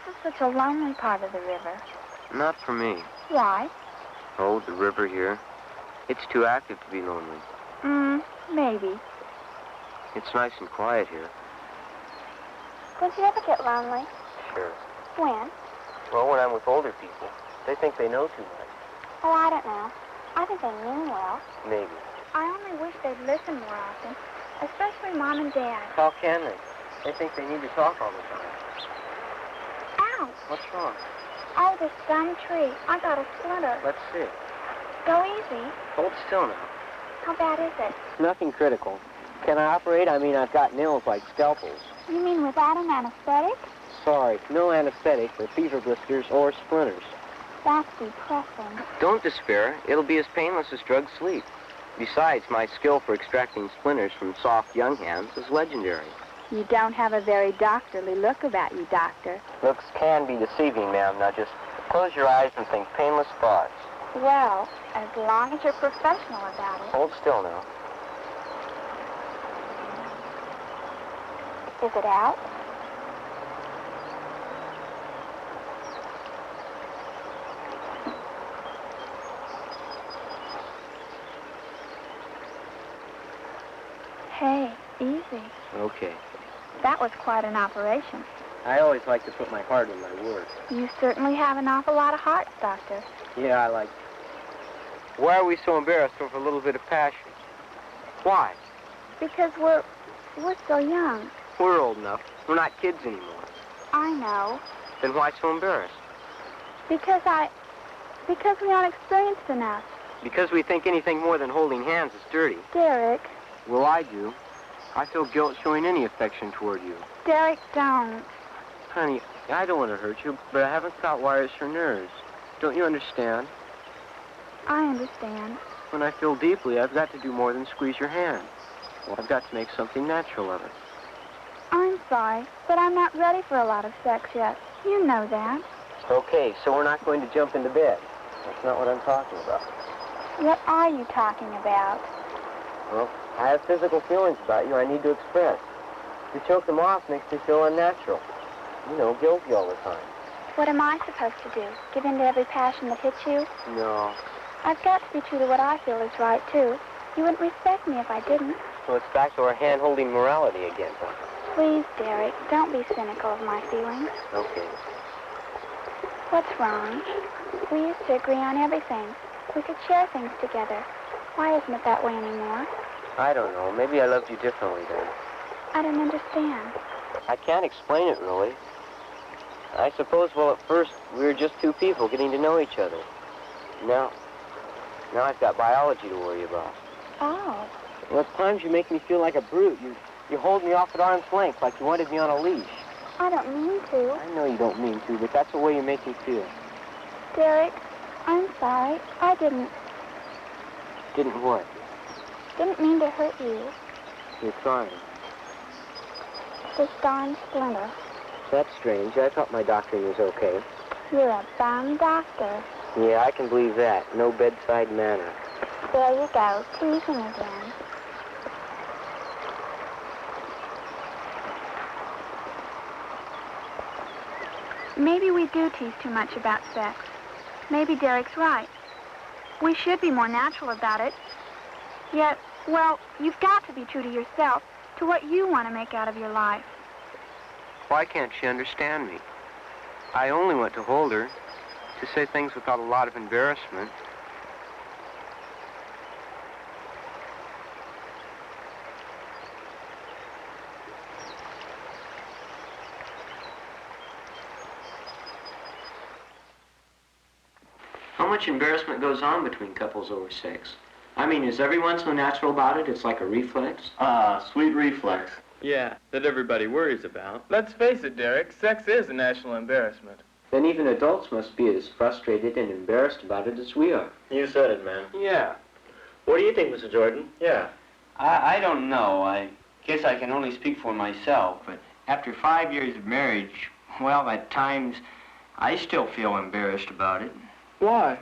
This is such a lonely part of the river. Not for me. Why? Oh, the river here. It's too active to be lonely. Maybe. It's nice and quiet here. Don't you ever get lonely? Sure. When? Well, when I'm with older people. They think they know too much. Oh, I don't know. I think they mean well. Maybe. I only wish they'd listen more often, especially Mom and Dad. How can they? They think they need to talk all the time. Ouch! What's wrong? Oh, this dumb tree. I got a splinter. Let's see. Go easy. Hold still now. How bad is it? Nothing critical. Can I operate? I mean, I've got nails like scalpels. You mean without an anesthetic? Sorry, no anesthetic for fever blisters or splinters. That's depressing. Don't despair. It'll be as painless as drug sleep. Besides, my skill for extracting splinters from soft young hands is legendary. You don't have a very doctorly look about you, Doctor. Looks can be deceiving, ma'am. Now just close your eyes and think painless thoughts. Well, as long as you're professional about it. Hold still now. Is it out? Hey, easy. Okay. That was quite an operation. I always like to put my heart in my work. You certainly have an awful lot of heart, Doctor. Yeah, I like. Why are we so embarrassed over a little bit of passion? Why? Because we're so young. We're old enough. We're not kids anymore. I know. Then why so embarrassed? Because we aren't experienced enough. Because we think anything more than holding hands is dirty. Derek. Well, I do. I feel guilt showing any affection toward you. Derek, don't. Honey, I don't want to hurt you, but I haven't got wires for nerves. Don't you understand? I understand. When I feel deeply, I've got to do more than squeeze your hand. Well, I've got to make something natural of it. I'm sorry, but I'm not ready for a lot of sex yet. You know that. Okay, so we're not going to jump into bed. That's not what I'm talking about. What are you talking about? Well, I have physical feelings about you I need to express. To choke them off makes me feel unnatural. You know, guilty all the time. What am I supposed to do? Give in to every passion that hits you? No. I've got to be true to what I feel is right, too. You wouldn't respect me if I didn't. So it's back to our hand-holding morality again, huh? Please, Derek, don't be cynical of my feelings. Okay. What's wrong? We used to agree on everything. We could share things together. Why isn't it that way anymore? I don't know. Maybe I loved you differently then. I don't understand. I can't explain it, really. I suppose, well, at first, we were just two people getting to know each other. Now I've got biology to worry about. Oh. Well, at times you make me feel like a brute. You hold me off at arm's length like you wanted me on a leash. I don't mean to. I know you don't mean to, but that's the way you make me feel. Derek, I'm sorry. I didn't What? Didn't mean to hurt you. You're trying. This darn splinter. That's strange. I thought my doctoring was okay. You're a bum doctor. Yeah, I can believe that. No bedside manner. There you go, teasing again. Maybe we do tease too much about sex. Maybe Derek's right. We should be more natural about it. Yet, well, you've got to be true to yourself, to what you want to make out of your life. Why can't she understand me? I only want to hold her, to say things without a lot of embarrassment. How much embarrassment goes on between couples over sex? I mean, is everyone so natural about it, it's like a reflex? Sweet reflex. Yeah, that everybody worries about. Let's face it, Derek, sex is a national embarrassment. Then even adults must be as frustrated and embarrassed about it as we are. You said it, man. Yeah. What do you think, Mr. Jordan? Yeah. I don't know. I guess I can only speak for myself, but after 5 years of marriage, well, at times, I still feel embarrassed about it. Why?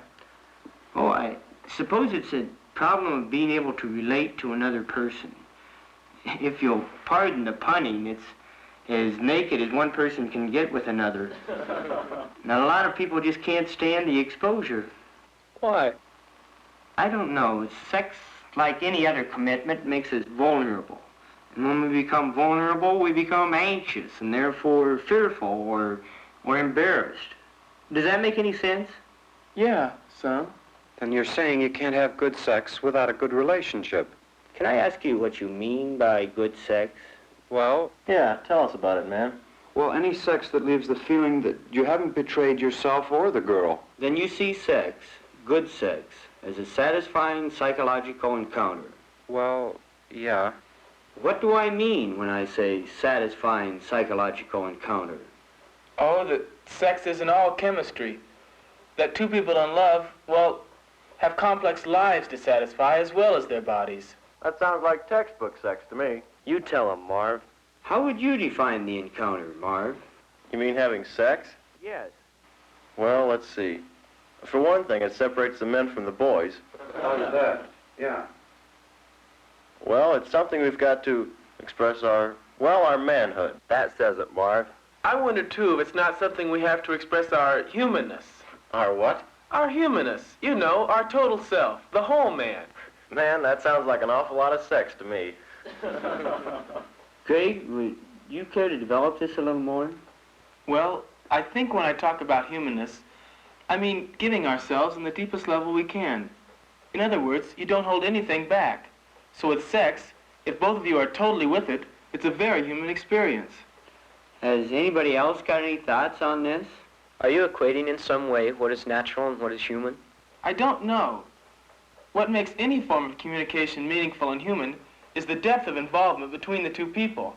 Oh, I suppose it's a problem of being able to relate to another person. If you'll pardon the punning, as naked as one person can get with another. Now, a lot of people just can't stand the exposure. Why? I don't know. Sex, like any other commitment, makes us vulnerable. And when we become vulnerable, we become anxious and therefore fearful or embarrassed. Does that make any sense? Yeah, some. Then you're saying you can't have good sex without a good relationship. Can I ask you what you mean by good sex? Well, Yeah, tell us about it, man. well, any sex that leaves the feeling that you haven't betrayed yourself or the girl. Then you see sex, good sex, as a satisfying psychological encounter. Well, yeah. What do I mean when I say satisfying psychological encounter? Oh, that sex isn't all chemistry. That two people in love, well, have complex lives to satisfy as well as their bodies. That sounds like textbook sex to me. You tell him, Marv. How would you define the encounter, Marv? You mean having sex? Yes. Well, let's see. For one thing, it separates the men from the boys. How's that? Yeah. Well, it's something we've got to express our manhood. That says it, Marv. I wonder, too, if it's not something we have to express our humanness. Our what? Our humanness. You know, our total self. The whole man. Man, that sounds like an awful lot of sex to me. Craig, would you care to develop this a little more? Well, I think when I talk about humanness, I mean giving ourselves in the deepest level we can. In other words, you don't hold anything back. So with sex, if both of you are totally with it, it's a very human experience. Has anybody else got any thoughts on this? Are you equating in some way what is natural and what is human? I don't know. What makes any form of communication meaningful and human is the depth of involvement between the two people.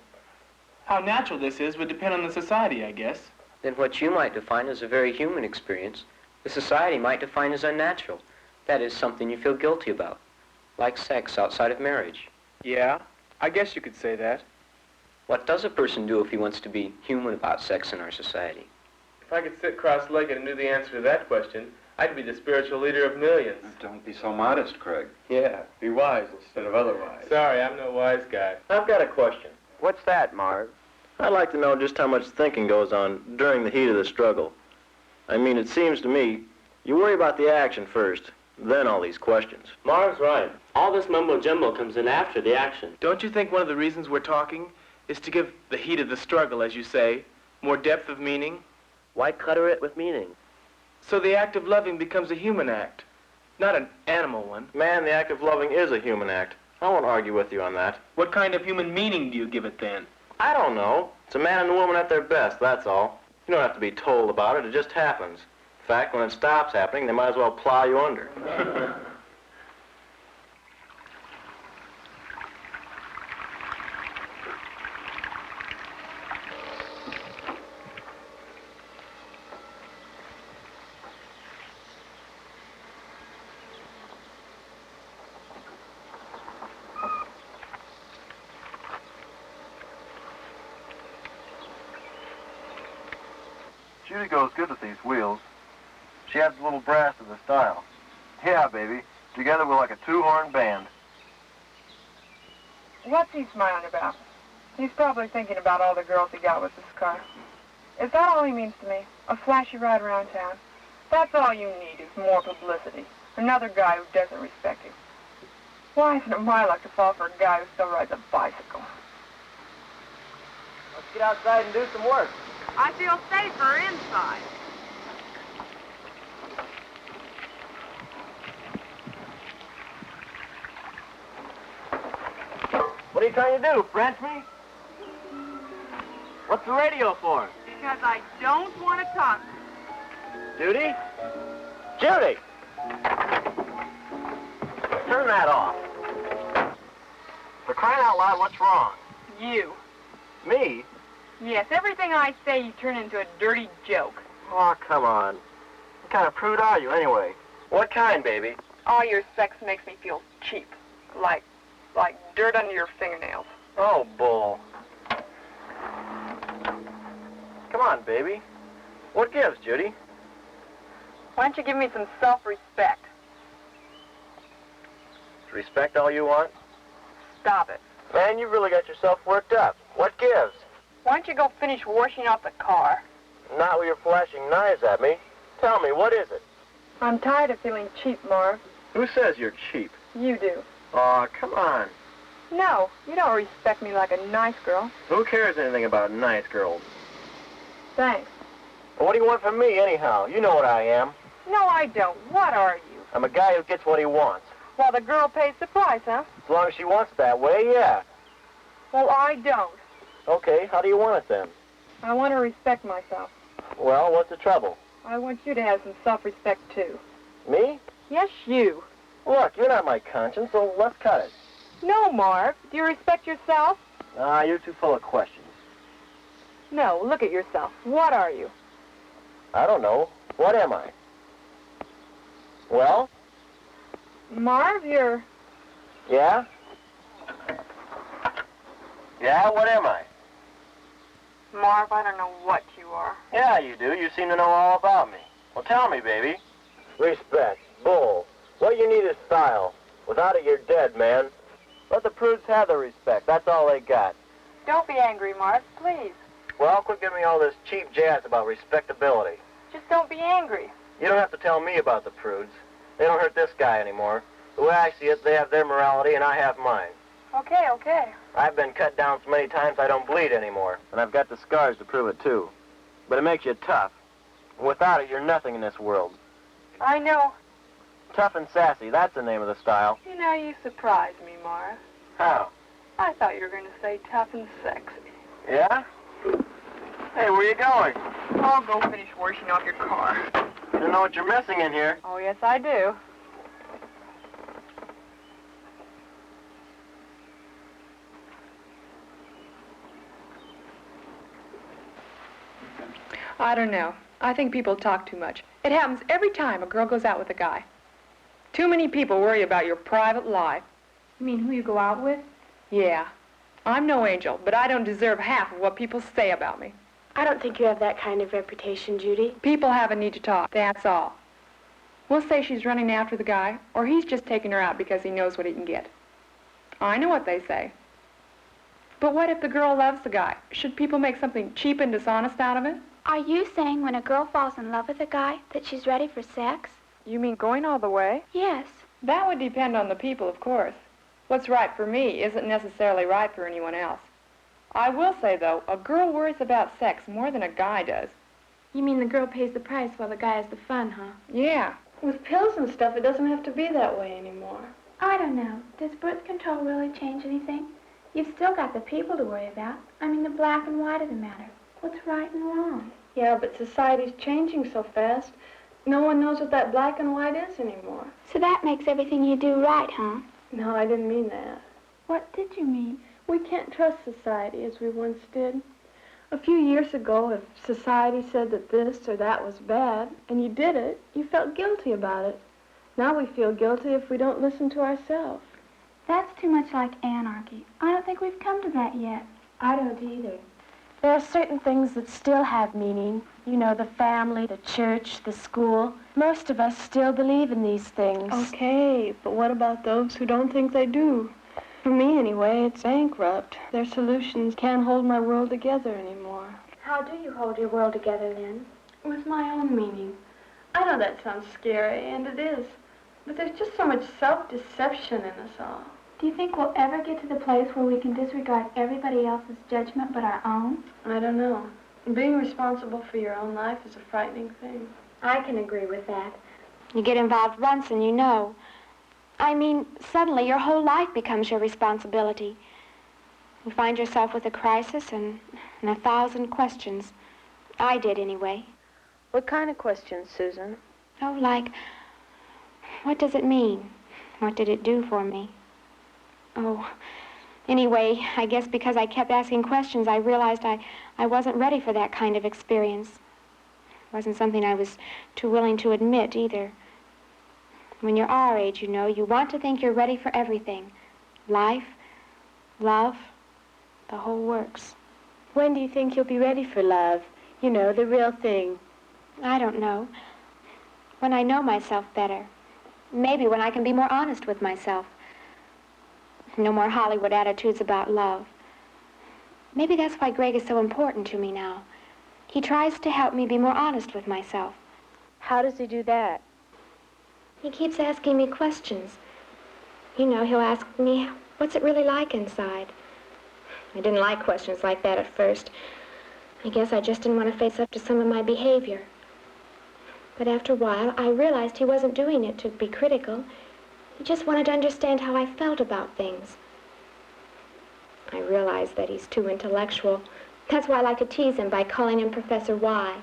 How natural this is would depend on the society, I guess. Then what you might define as a very human experience, the society might define as unnatural. That is something you feel guilty about, like sex outside of marriage. Yeah, I guess you could say that. What does a person do if he wants to be human about sex in our society? If I could sit cross-legged and knew the answer to that question, I'd be the spiritual leader of millions. Don't be so modest, Craig. Yeah, Be wise instead of otherwise. sorry, I'm no wise guy. I've got a question. What's that, Marv? I'd like to know just how much thinking goes on during the heat of the struggle. I mean, it seems to me, you worry about the action first, then all these questions. Marv's right. All this mumbo-jumbo comes in after the action. Don't you think one of the reasons we're talking is to give the heat of the struggle, as you say, more depth of meaning? Why clutter it with meaning? So the act of loving becomes a human act, not an animal one. Man, the act of loving is a human act. I won't argue with you on that. What kind of human meaning do you give it then? I don't know. It's a man and a woman at their best, that's all. You don't have to be told about it, it just happens. In fact, when it stops happening, they might as well plow you under. Judy goes good with these wheels. She adds a little brass to the style. Yeah, baby. Together we're like a two-horn band. What's he smiling about? He's probably thinking about all the girls he got with this car. Is that all he means to me? A flashy ride around town? That's all you need is more publicity. Another guy who doesn't respect you. Why isn't it my luck to fall for a guy who still rides a bicycle? Let's get outside and do some work. I feel safer inside. What are you trying to do, French me? What's the radio for? Because I don't want to talk. Judy? Judy! Turn that off. For crying out loud, what's wrong? You. Me? Yes, everything I say you turn into a dirty joke. Oh, come on. What kind of prude are you, anyway? What kind, baby? All your sex makes me feel cheap. Like dirt under your fingernails. Oh, bull. Come on, baby. What gives, Judy? Why don't you give me some self-respect? Is respect all you want? Stop it. Man, you've really got yourself worked up. What gives? Why don't you go finish washing out the car? Not with your flashing knives at me. Tell me, what is it? I'm tired of feeling cheap, Marv. Who says you're cheap? You do. Aw, come on. No, you don't respect me like a nice girl. Who cares anything about nice girls? Thanks. Well, what do you want from me, anyhow? You know what I am. No, I don't. What are you? I'm a guy who gets what he wants. Well, the girl pays the price, huh? As long as she wants it that way, yeah. Well, I don't. Okay, how do you want it then? I want to respect myself. Well, what's the trouble? I want you to have some self-respect, too. Me? Yes, you. Look, you're not my conscience, so let's cut it. No, Marv. Do you respect yourself? Ah, you're too full of questions. No, look at yourself. What are you? I don't know. What am I? Well? Marv, you're... Yeah? Yeah, what am I? Marv, I don't know what you are. Yeah, you do. You seem to know all about me. Well, tell me, baby. Respect. Bull. What you need is style. Without it, you're dead, man. Let the prudes have their respect. That's all they got. Don't be angry, Marv, please. Well, quit giving me all this cheap jazz about respectability. Just don't be angry. You don't have to tell me about the prudes. They don't hurt this guy anymore. The way I see it, they have their morality and I have mine. Okay, okay. I've been cut down so many times I don't bleed anymore. And I've got the scars to prove it, too. But it makes you tough. And without it, you're nothing in this world. I know. Tough and sassy, that's the name of the style. You know, you surprised me, Marv. How? I thought you were going to say tough and sexy. Yeah? Hey, where you going? I'll go finish washing off your car. You don't know what you're missing in here. Oh, yes, I do. I don't know. I think people talk too much. It happens every time a girl goes out with a guy. Too many people worry about your private life. You mean who you go out with? Yeah. I'm no angel, but I don't deserve half of what people say about me. I don't think you have that kind of reputation, Judy. People have a need to talk, that's all. We'll say she's running after the guy, or he's just taking her out because he knows what he can get. I know what they say. But what if the girl loves the guy? Should people make something cheap and dishonest out of it? Are you saying when a girl falls in love with a guy that she's ready for sex? You mean going all the way? Yes. That would depend on the people, of course. What's right for me isn't necessarily right for anyone else. I will say, though, a girl worries about sex more than a guy does. You mean the girl pays the price while the guy has the fun, huh? Yeah. With pills and stuff, it doesn't have to be that way anymore. I don't know. Does birth control really change anything? You've still got the people to worry about. I mean, the black and white of the matter. What's right and wrong? Yeah, but society's changing so fast, no one knows what that black and white is anymore. So that makes everything you do right, huh? No, I didn't mean that. What did you mean? We can't trust society as we once did. A few years ago, if society said that this or that was bad, and you did it, you felt guilty about it. Now we feel guilty if we don't listen to ourselves. That's too much like anarchy. I don't think we've come to that yet. I don't either. There are certain things that still have meaning. You know, the family, the church, the school. Most of us still believe in these things. Okay, but what about those who don't think they do? For me, anyway, it's bankrupt. Their solutions can't hold my world together anymore. How do you hold your world together, Lynn? With my own meaning. I know that sounds scary, and it is. But there's just so much self-deception in us all. Do you think we'll ever get to the place where we can disregard everybody else's judgment but our own? I don't know. Being responsible for your own life is a frightening thing. I can agree with that. You get involved once and you know. I mean, suddenly your whole life becomes your responsibility. You find yourself with a crisis and 1,000 questions. I did, anyway. What kind of questions, Susan? Oh, like, what does it mean? What did it do for me? Oh, anyway, I guess because I kept asking questions, I realized I wasn't ready for that kind of experience. It wasn't something I was too willing to admit, either. When you're our age, you know, you want to think you're ready for everything. Life, love, the whole works. When do you think you'll be ready for love? You know, the real thing. I don't know. When I know myself better. Maybe when I can be more honest with myself. No more Hollywood attitudes about love. Maybe that's why Greg is so important to me now. He tries to help me be more honest with myself. How does he do that? He keeps asking me questions. You know, he'll ask me, what's it really like inside? I didn't like questions like that at first. I guess I just didn't want to face up to some of my behavior. But after a while, I realized he wasn't doing it to be critical. He just wanted to understand how I felt about things. I realized that he's too intellectual. That's why I like to tease him by calling him Professor Y.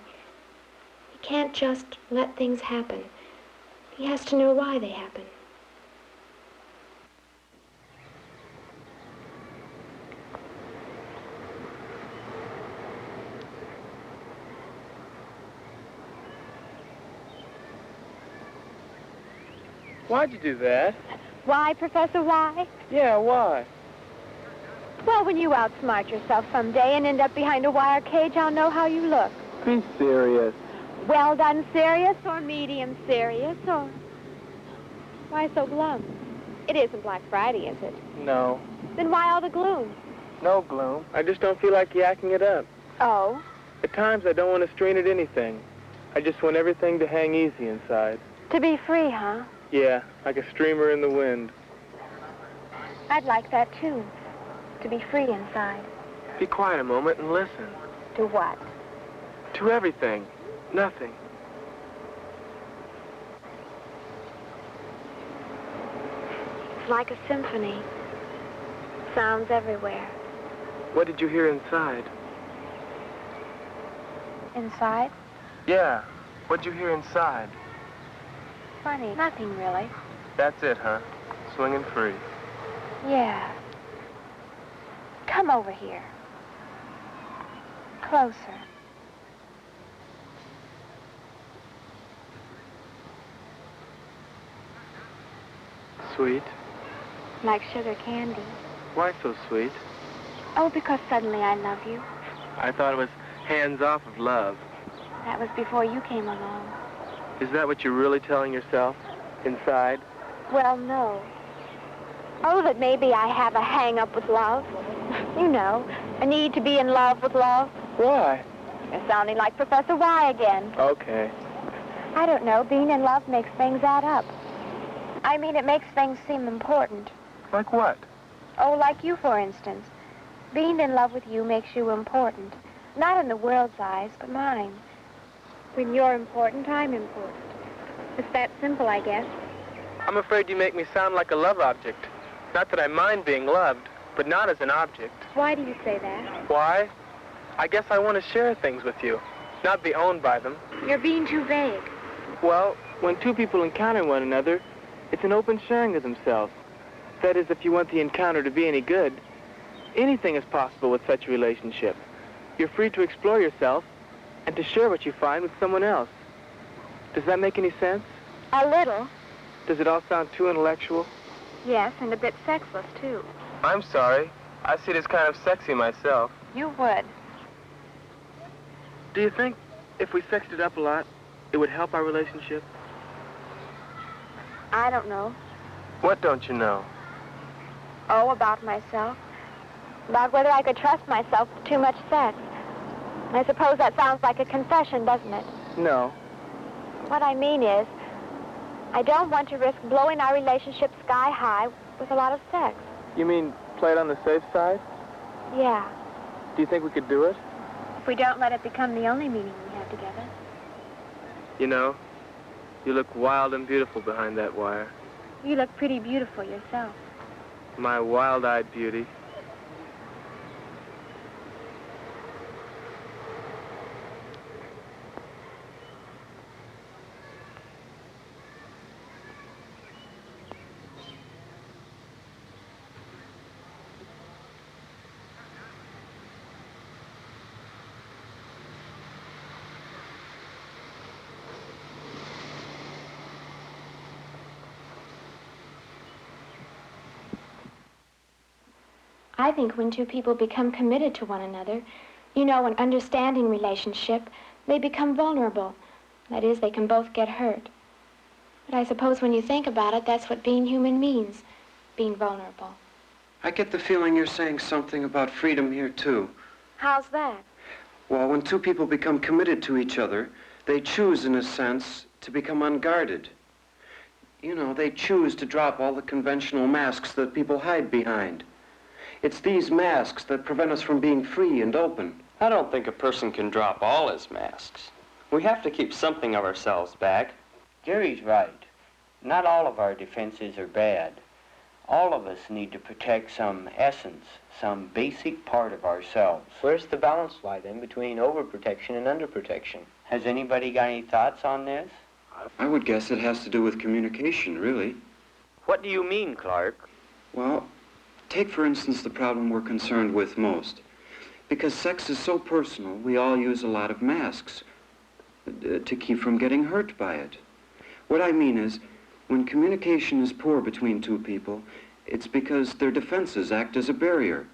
He can't just let things happen. He has to know why they happen. Why'd you do that? Why, Professor Y? Yeah, why? Well, when you outsmart yourself someday and end up behind a wire cage, I'll know how you look. Be serious. Well done serious or medium serious or... Why so glum? It isn't Black Friday, is it? No. Then why all the gloom? No gloom. I just don't feel like yakking it up. Oh? At times, I don't want to strain at anything. I just want everything to hang easy inside. To be free, huh? Yeah, like a streamer in the wind. I'd like that, too. To be free inside. Be quiet a moment and listen. To what? To everything. Nothing. It's like a symphony. Sounds everywhere. What did you hear inside? Inside? Yeah. What'd you hear inside? Funny. Nothing, really. That's it, huh? Swinging free. Yeah. Come over here. Closer. Sweet. Like sugar candy. Why so sweet? Oh, because suddenly I love you. I thought it was hands off of love. That was before you came along. Is that what you're really telling yourself? Inside? Well, no. Oh, that maybe I have a hang-up with love. You know, a need to be in love with love. Why? You're sounding like Professor Y again. Okay. I don't know. Being in love makes things add up. I mean, it makes things seem important. Like what? Oh, like you, for instance. Being in love with you makes you important. Not in the world's eyes, but mine. When you're important, I'm important. It's that simple, I guess. I'm afraid you make me sound like a love object. Not that I mind being loved, but not as an object. Why do you say that? Why? I guess I want to share things with you, not be owned by them. You're being too vague. Well, when two people encounter one another, it's an open sharing of themselves. That is, if you want the encounter to be any good. Anything is possible with such a relationship. You're free to explore yourself and to share what you find with someone else. Does that make any sense? A little. Does it all sound too intellectual? Yes, and a bit sexless, too. I'm sorry. I see it as kind of sexy myself. You would. Do you think if we sexed it up a lot, it would help our relationship? I don't know. What don't you know? Oh, about myself. About whether I could trust myself with too much sex. I suppose that sounds like a confession, doesn't it? No. What I mean is, I don't want to risk blowing our relationship sky high with a lot of sex. You mean play it on the safe side? Yeah. Do you think we could do it? If we don't let it become the only meeting we have together. You know, you look wild and beautiful behind that wire. You look pretty beautiful yourself. My wild-eyed beauty. I think when two people become committed to one another, you know, an understanding relationship, they become vulnerable. That is, they can both get hurt. But I suppose when you think about it, that's what being human means, being vulnerable. I get the feeling you're saying something about freedom here, too. How's that? Well, when two people become committed to each other, they choose, in a sense, to become unguarded. You know, they choose to drop all the conventional masks that people hide behind. It's these masks that prevent us from being free and open. I don't think a person can drop all his masks. We have to keep something of ourselves back. Gary's right. Not all of our defenses are bad. All of us need to protect some essence, some basic part of ourselves. Where's the balance lie, then, between overprotection and underprotection? Has anybody got any thoughts on this? I would guess it has to do with communication, really. What do you mean, Clark? Well, take, for instance, the problem we're concerned with most. Because sex is so personal, we all use a lot of masks to keep from getting hurt by it. What I mean is, when communication is poor between two people, it's because their defenses act as a barrier.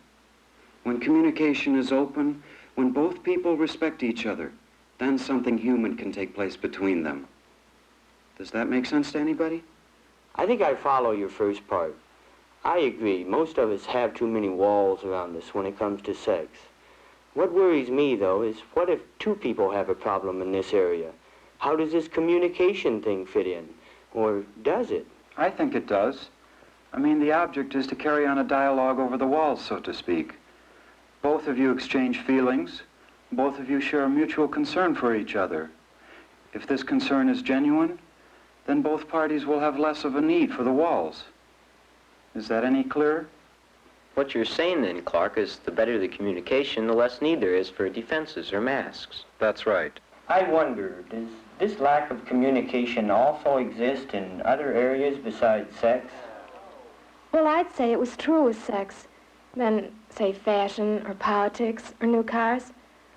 When communication is open, when both people respect each other, then something human can take place between them. Does that make sense to anybody? I think I follow your first part. I agree. Most of us have too many walls around us when it comes to sex. What worries me, though, is what if two people have a problem in this area? How does this communication thing fit in? Or does it? I think it does. I mean, the object is to carry on a dialogue over the walls, so to speak. Both of you exchange feelings. Both of you share a mutual concern for each other. If this concern is genuine, then both parties will have less of a need for the walls. Is that any clearer? What you're saying then, Clark, is the better the communication, the less need there is for defenses or masks. That's right. I wonder, does this lack of communication also exist in other areas besides sex? Well, I'd say it was true with sex. Then, say, fashion or politics or new cars.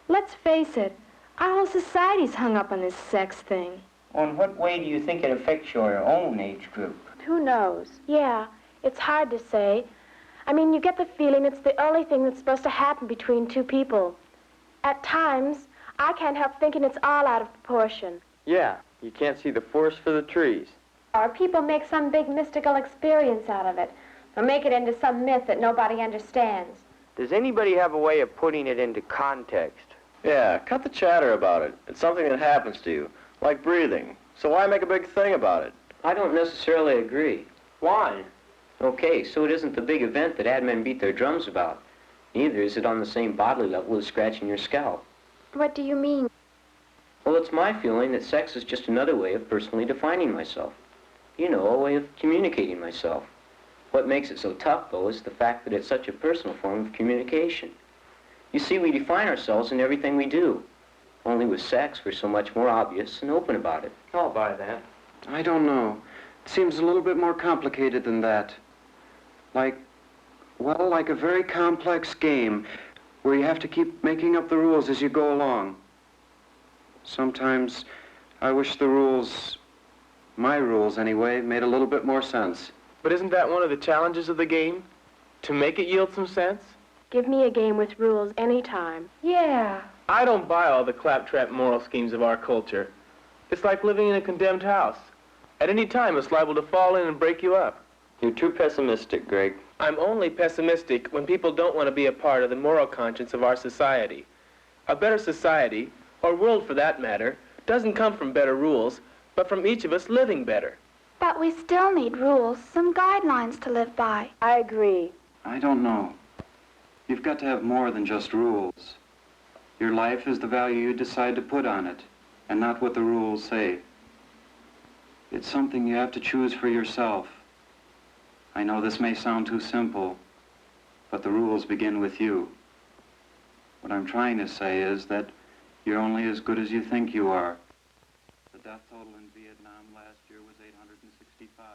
Let's face it, our whole society's hung up on this sex thing. In what way do you think it affects your own age group? Who knows? Yeah, it's hard to say. I mean, you get the feeling it's the only thing that's supposed to happen between two people. At times, I can't help thinking it's all out of proportion. Yeah, you can't see the forest for the trees. Or people make some big mystical experience out of it, or make it into some myth that nobody understands. Does anybody have a way of putting it into context? Yeah, cut the chatter about it. It's something that happens to you, like breathing. So why make a big thing about it? I don't necessarily agree. Why? Okay, so it isn't the big event that ad men beat their drums about. Neither is it on the same bodily level as scratching your scalp. What do you mean? Well, it's my feeling that sex is just another way of personally defining myself. You know, a way of communicating myself. What makes it so tough, though, is the fact that it's such a personal form of communication. You see, we define ourselves in everything we do. Only with sex, we're so much more obvious and open about it. I'll buy that. I don't know. It seems a little bit more complicated than that. Like a very complex game where you have to keep making up the rules as you go along. Sometimes I wish the rules, my rules anyway, made a little bit more sense. But isn't that one of the challenges of the game? To make it yield some sense? Give me a game with rules anytime. Yeah. I don't buy all the claptrap moral schemes of our culture. It's like living in a condemned house. At any time, it's liable to fall in and break you up. You're too pessimistic, Greg. I'm only pessimistic when people don't want to be a part of the moral conscience of our society. A better society, or world for that matter, doesn't come from better rules, but from each of us living better. But we still need rules, some guidelines to live by. I agree. I don't know. You've got to have more than just rules. Your life is the value you decide to put on it, and not what the rules say. It's something you have to choose for yourself. I know this may sound too simple, but the rules begin with you. What I'm trying to say is that you're only as good as you think you are. The death total in Vietnam last year was 865.